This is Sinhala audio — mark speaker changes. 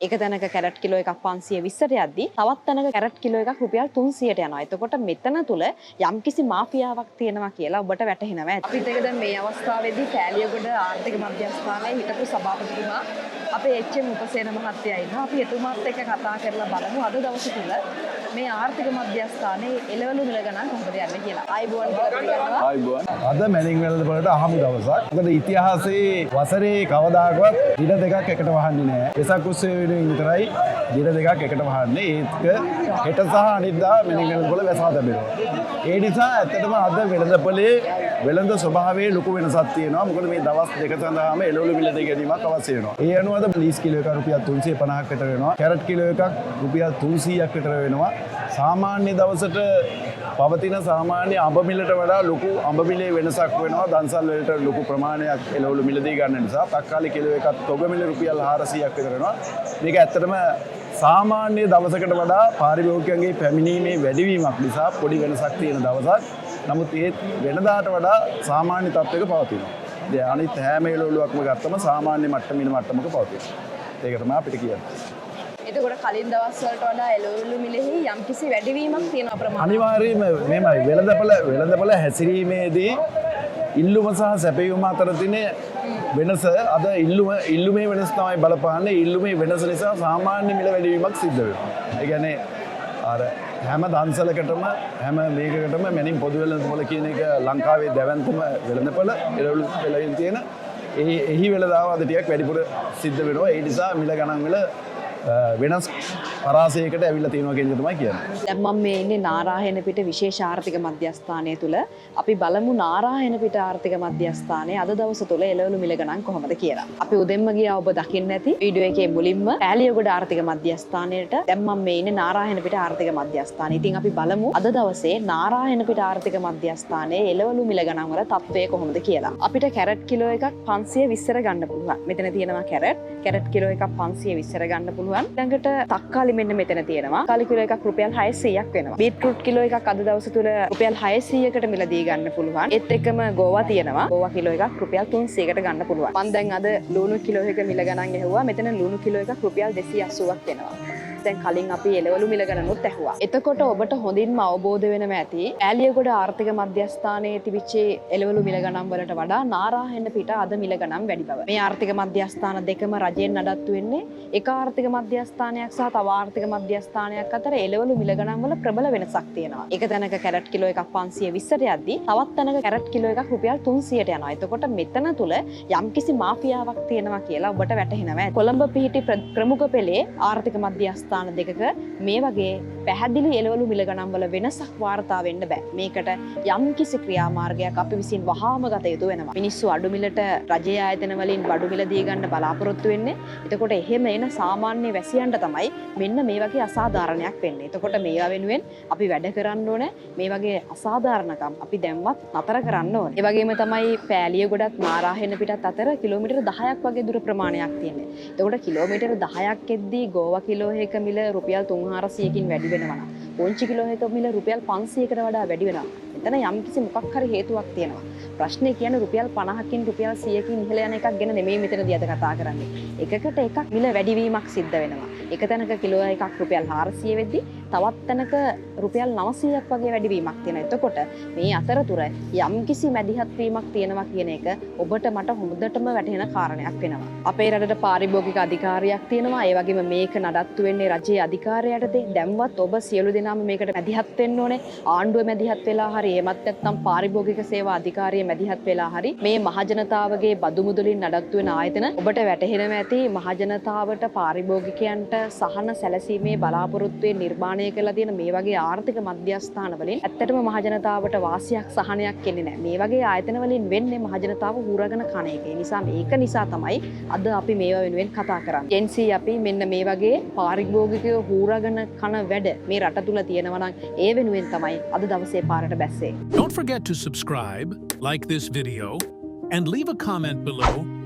Speaker 1: එක තැනක කැරට් කිලෝ එකක් 520ට යද්දී තවත් තැනක කැරට් කිලෝ එකක් රුපියල් 300ට යනවා. එතකොට මෙතන තුල යම්කිසි මාෆියාවක් තියෙනවා කියලා ඔබට වැටහෙනවා ඇති. අපිට ඒක දැන් මේ අවස්ථාවේදී කෑලියගොඩ ආර්ථික මධ්‍යස්ථානයේ හිටපු සභාපතිතුමා අපේ එච්.එම්. උපසේන මහත්තයා ඉන්නවා. අපි එතුමාත් එක්ක කතා කරලා බලමු අද දවසේ තුල මේ ආර්ථික මධ්‍යස්ථානයේ එළවලු මිල ගණන් කොහොමද යන්නේ කියලා. ආයිබෝන් කියලා.
Speaker 2: ආයිබෝන්. අද මැනින් වෙළඳපොළට අහමු දවසක්. මොකද ඉතිහාසයේ වසරේ කවදාකවත් දින දෙකක් එකට වහන්නේ නැහැ. වෙසක් උත්සවය වෙනුවෙන් විතරයි දින දෙකක් එකට වහන්නේ. ඒක හෙට සහ අනිද්දා මැනින් වෙළඳපොළ වැසා තැබෙනවා. ඒ නිසා ඇත්තටම අද වෙළඳපොළේ වෙළඳ ස්වභාවයේ ලොකු වෙනසක් තියෙනවා. මොකද මේ දවස් දෙක සඳහාම එළවලු මිල ගැනීමක් අවශ්‍ය වෙනවා. ඒ අනුව අද ලීස් කිලෝ එකක් රුපියල් 350ක් විතර වෙනවා. කැරට් කිලෝ එකක් රුපියල් 300ක් විතර වෙනවා. සාමාන්‍ය දවසට පවතින සාමාන්‍ය අඹ මිලට වඩා ලොකු අඹ මිලේ වෙනසක් වෙනවා. දන්සල් වලට ලොකු ප්‍රමාණයක් එළවලු මිලදී ගන්න නිසා තක්කාලි කිලෝ එකක් තොග මිල රුපියල් 400ක් විතර වෙනවා. මේක ඇත්තටම සාමාන්‍ය දවසකට වඩා පාරිභෝගිකයන්ගේ පැමිණීමේ වැඩිවීමක් නිසා පොඩි වෙනසක් තියෙන දවසක්. නමුත් ඒ වෙනදාට වඩා සාමාන්‍ය තත්ත්වයක පවතිනවා. දැන් අනිත් හැම එළවලුවක්ම ගත්තම සාමාන්‍ය මට්ටමින් මට්ටමක පවතිනවා. ඒක තමයි අපිට කියන්නේ.
Speaker 1: එතකොට කලින් දවස් වලට වඩා එළවලු මිලෙහි යම්කිසි වැඩිවීමක් තියෙන ප්‍රමාණයක්
Speaker 2: අනිවාර්යයෙන්ම මේමයි වෙළඳපොළ හැසිරීමේදී ඉල්ලුම සහ සැපයීම අතර තියෙන වෙනස අද ඉල්ලුමේ වෙනස තමයි බලපාන්නේ. ඉල්ලුමේ වෙනස නිසා සාමාන්‍ය මිල වැඩිවීමක් සිද්ධ වෙනවා. ඒ කියන්නේ අර හැම දන්සලකටම හැම මේකකටම මැනින් පොදු වෙළඳපොළ කියන එක ලංකාවේ දැවැන්තම වෙළඳපොළ එළවලු පෙළෙන් තියෙන එහි වෙළඳාව අද ටිකක් වැඩිපුර සිද්ධ වෙනවා. ඒ නිසා මිල ගණන් වල වෙනස් පරාසයකට ඇවිල්ලා තියෙනවා කියන එක තමයි කියන්නේ.
Speaker 1: දැන් මම මේ ඉන්නේ නාරායනපිට විශේෂ ආර්ථික මධ්‍යස්ථානය තුල. අපි බලමු නාරායනපිට ආර්ථික මධ්‍යස්ථානයේ අද දවස තුල එළවලු මිල ගණන් කොහොමද කියලා. අපි උදෙන්ම ගියා ඔබ දකින්න ඇති වීඩියෝ එකේ මුලින්ම කෑලියගොඩ ආර්ථික මධ්‍යස්ථානයට. දැන් මම මේ ඉන්නේ නාරායනපිට ආර්ථික මධ්‍යස්ථානයේ. ඉතින් අපි බලමු අද දවසේ නාරායනපිට ආර්ථික මධ්‍යස්ථානයේ එළවලු මිල ගණන් වල තත්ත්වය කොහොමද කියලා. අපිට කැරට් කිලෝ එකක් 520ට ගන්න පුළුවන්. මෙතන තියෙනවා කැරට් කිලෝ එකක් 520ට ගන්න පුළුවන්. ළඟට තක්කාලි මෙන්න මෙතන තියෙනවා. තක්කාලි කිලෝ එකක් රුපියල් 600ක් වෙනවා. බීට්රූට් කිලෝ එකක් අද දවස තුල රුපියල් 600කට මිලදී ගන්න පුළුවන්. ඒත් එක්කම ගෝවා තියෙනවා. ගෝවා කිලෝ එකක් රුපියල් 300කට ගන්න පුළුවන්. මම දැන් අද ලුණු කිලෝ එක මිල ගණන් ඇහුවා. මෙතන ලුණු කිලෝ එකක් රුපියල් 280ක් වෙනවා. දැන් කලින් අපි එළවලු මිල ගණනුත් ඇහුවා. එතකොට ඔබට හොඳින්ම අවබෝධ වෙනවා ඇති කෑලියගොඩ ආර්ථික මධ්‍යස්ථානයේ තිබිච්ච එළවලු මිල ගණන් වලට වඩා නාරායනපිට අද මිල ගණන් වැඩි බව. මේ ආර්ථික මධ්‍යස්ථාන දෙකම රජයෙන් නඩත්තු වෙන්නේ එක ආර්ථික මධ්‍යස්ථානයක් සහ තව ආර්ථික මධ්‍යස්ථානයක් අතර එළවලු මිල ගණන් වල ප්‍රබල වෙනසක් තියෙනවා. එක තැනක කැරට් කිලෝ එකක් 520ට යද්දී තවත් තැනක කැරට් කිලෝ එකක් රුපියල් 300ට යනවා. එතකොට මෙතන තුල යම්කිසි මාෆියාවක් තියෙනවා කියලා ඔබට වැටහෙනවා. කොළඹ පිහිටි ප්‍රමුඛ පෙළේ ආර්ථික මධ්‍යස්ථාන දෙකක මේ වගේ පැහැදිලි එළවලු මිල ගණන් වල වෙනසක් වාර්තා වෙන්න බෑ. මේකට යම්කිසි ක්‍රියාමාර්ගයක් අපි විසින් වහාම ගත යුතු වෙනවා. මිනිස්සු අඩු මිලට රජයේ ආයතන වලින් බඩු මිල දී ගන්න බලාපොරොත්තු වෙන්නේ. එතකොට එහෙම එන සාමාන්‍ය වැසියන්ට තමයි මෙන්න මේ වගේ අසාධාරණයක් වෙන්නේ. එතකොට මේවා වෙනුවෙන් අපි වැඩ කරන්න ඕනේ. මේ වගේ අසාධාරණකම් අපි දැන්වත් නතර කරන්න ඕනේ. ඒ වගේම තමයි පෑලියගොඩත් නාරායනපිටත් අතර කිලෝමීටර් 10ක් වගේ දුර ප්‍රමාණයක් තියෙන්නේ. එතකොට කිලෝමීටර් 10ක් එද්දී ගෝවා කිලෝ එක මිල රුපියල් 300කින් වැඩි වෙනවා නම් පොන්චි කිලෝ එක මිල රුපියල් 500කට වඩා වැඩි වෙනවා. එතන යම්කිසි මොකක් හරි හේතුවක් තියෙනවා. ප්‍රශ්නේ කියන්නේ රුපියල් 50කින් රුපියල් 100කින් ඉහළ යන එකක් ගැන නෙමෙයි මෙතනදී අද කතා කරන්නේ. එකකට එකක් මිල වැඩිවීමක් සිද්ධ වෙනවා. එක තැනක කිලෝ එකක් රුපියල් 400 වෙද්දි තවත් තැනක රුපියල් 900ක් වගේ වැඩිවීමක් තියෙනවා. එතකොට මේ අතරතුර යම්කිසි මැදිහත් වීමක් තියෙනවා කියන එක ඔබට මට හොඳටම වැටහෙන කාරණයක් වෙනවා. අපේ රටට පාරිභෝගික අධිකාරියක් තියෙනවා. ඒ වගේම මේක නඩත්තු වෙන්නේ රජයේ අධිකාරියටද. දැන්වත් ඔබ සියලු දෙනාම මේකට මැදිහත් වෙන්න ඕනේ. ආණ්ඩුව මැදිහත් වෙලා හරි එහෙමත් නැත්නම් පාරිභෝගික සේවා අධිකාරිය මැදිහත් වෙලා හරි මේ මහජනතාවගේ බදු මුදලින් නඩත්තු වෙන ආයතන ඔබට වැටහෙනවා ඇති මහජනතාවට පාරිභෝගිකයන්ට සහන සැලසීමේ බලාපොරොත්තුවේ නිර්මාණය කරලා තියෙන මේ වගේ ආර්ථික මධ්‍යස්ථාන වලින් ඇත්තටම මහජනතාවට වාසියක් සහනයක් එන්නේ නැහැ. මේ වගේ ආයතන වලින් වෙන්නේ මහජනතාව හුරගෙන කන එක. ඒ නිසා මේක නිසා තමයි අද අපි මේවා වෙනුවෙන් කතා කරන්නේ. ජෙන්සි අපි මෙන්න මේ වගේ පාරිභෝගිකයෝ හුරගෙන කන වැඩ මේ රට තුල තියෙනවා නම් ඒ වෙනුවෙන් තමයි අද දවසේ පාරට බැස්සේ.
Speaker 3: Don't forget to subscribe, like this video, and leave a comment below